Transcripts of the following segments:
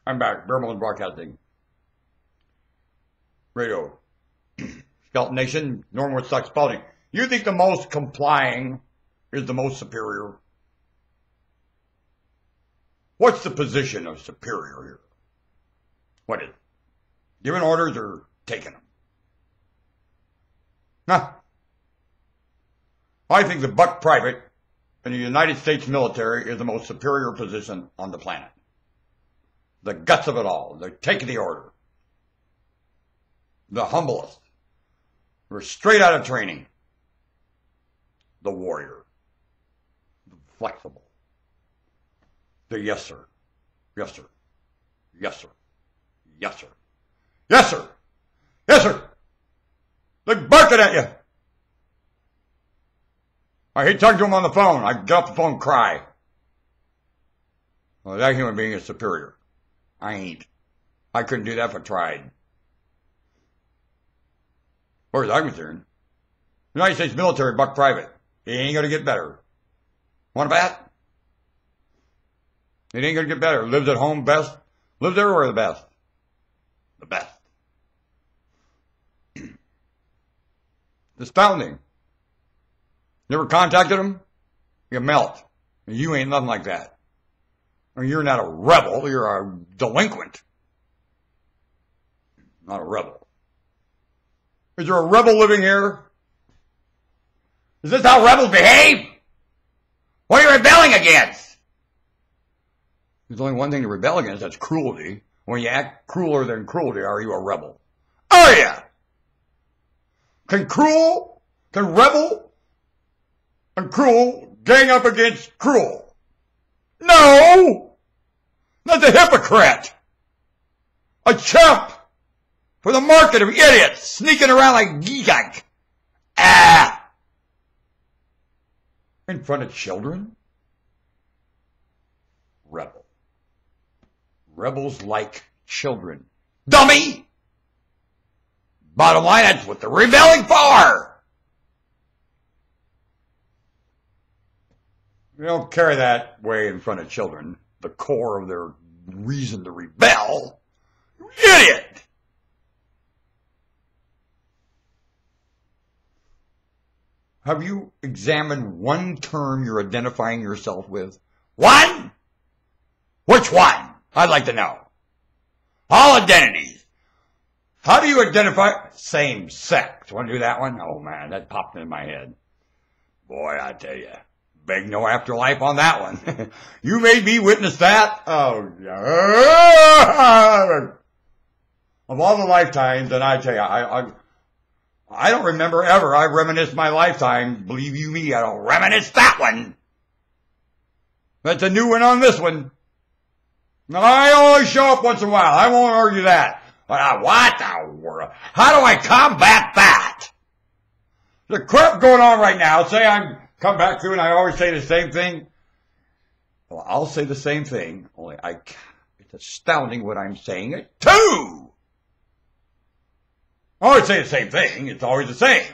I'm back. Bearmouth Broadcasting. Radio. Skeleton Nation. Norwood sucks spouting. You think the most complying is the most superior? What's the position of superior here? What is it? Giving orders or taking them? Nah. I think the buck private in the United States military is the most superior position on the planet. The guts of it all. They're taking the order. The humblest. We're straight out of training. The warrior. The flexible. The yes sir. Yes sir. Yes sir. Yes sir. Yes sir. Yes sir. They're barking at you. I hate talking to them on the phone. I get off the phone and cry. Well, that human being is superior. I ain't. I couldn't do that if I tried. As far as I'm concerned, United States military buck private. It ain't gonna get better. Want to bet? It ain't gonna get better. Lives at home best. Lives everywhere the best. The best. Astounding. Never contacted him? You melt. You ain't nothing like that. Or you're not a rebel, you're a delinquent. Not a rebel. Is there a rebel living here? Is this how rebels behave? What are you rebelling against? There's only one thing to rebel against, that's cruelty. When you act crueler than cruelty, are you a rebel? Are you? Can rebel and cruel gang up against cruel? No! That's a hypocrite! A chump! For the market of idiots sneaking around like geekak. Ah! In front of children? Rebel. Rebels like children. Dummy! Bottom line, that's what they're rebelling for! They don't carry that way in front of children. The core of their reason to rebel. You idiot! Have you examined one term you're identifying yourself with? One? Which one? I'd like to know. All identities. How do you identify same sex? Want to do that one? Oh man, that popped in my head. Boy, I tell you. Beg no afterlife on that one. You made me witness that. Oh, yeah. Of all the lifetimes, and I tell you, I don't remember ever. I reminisce my lifetime. Believe you me, I don't reminisce that one. That's a new one on this one. I only show up once in a while. I won't argue that. But what the world? How do I combat that? The crap going on right now. Say I'm come back through and I always say the same thing. Well, I'll say the same thing. Only it's astounding what I'm saying it too. I always say the same thing. It's always the same.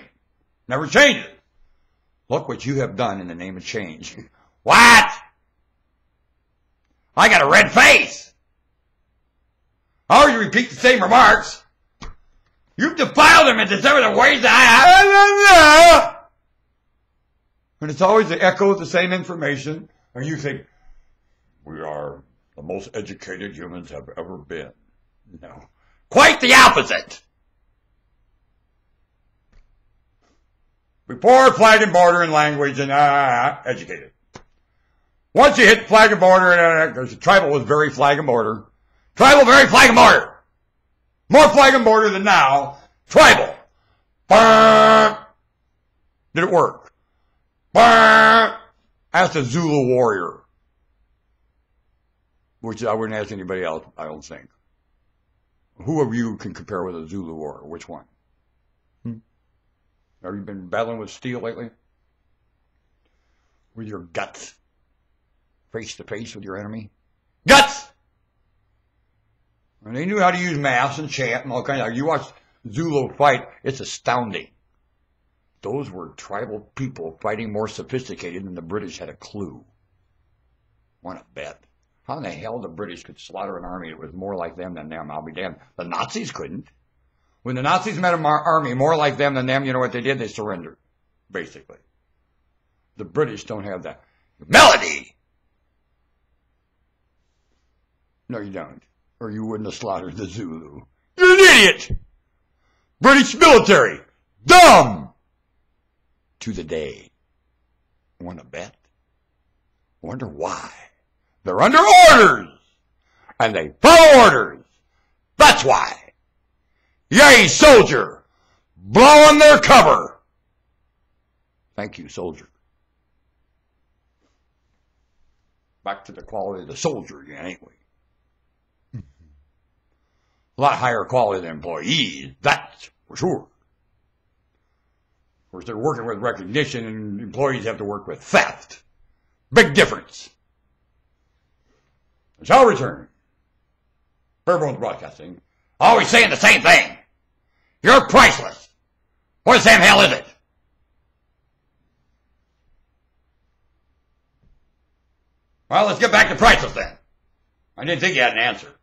Never changes. Look what you have done in the name of change. What? I got a red face. I always repeat the same remarks. You've defiled them into some of the ways that and it's always the echo of the same information. And you think, we are the most educated humans have ever been. No. Quite the opposite. Before flag and border and language and educated. Once you hit flag and border, because tribal was very flag and border. Tribal, very flag and border. More flag and border than now. Tribal. Did it work? Ask a Zulu warrior. Which I wouldn't ask anybody else, I don't think. Who of you can compare with a Zulu warrior? Which one? Have you been battling with steel lately? With your guts? Face to face with your enemy? Guts! And they knew how to use maths and chant and all kinds of. You watch Zulu fight, it's astounding. Those were tribal people fighting more sophisticated than the British had a clue. Want to bet? How in the hell the British could slaughter an army that was more like them than them? I'll be damned. The Nazis couldn't. When the Nazis met an army more like them than them, you know what they did? They surrendered, basically. The British don't have that melody. No, you don't. Or you wouldn't have slaughtered the Zulu. You're an idiot! British military, dumb! To the day. Want to bet? Wonder why? They're under orders! And they follow orders! That's why! Yay, soldier! Blowing their cover! Thank you, soldier. Back to the quality of the soldier again, ain't we? A lot higher quality than employees, that's for sure. Of course, they're working with recognition, and employees have to work with theft. Big difference. I shall return. Fairbones Broadcasting, always saying the same thing. You're priceless. What the Sam hell is it? Well, let's get back to priceless then. I didn't think you had an answer.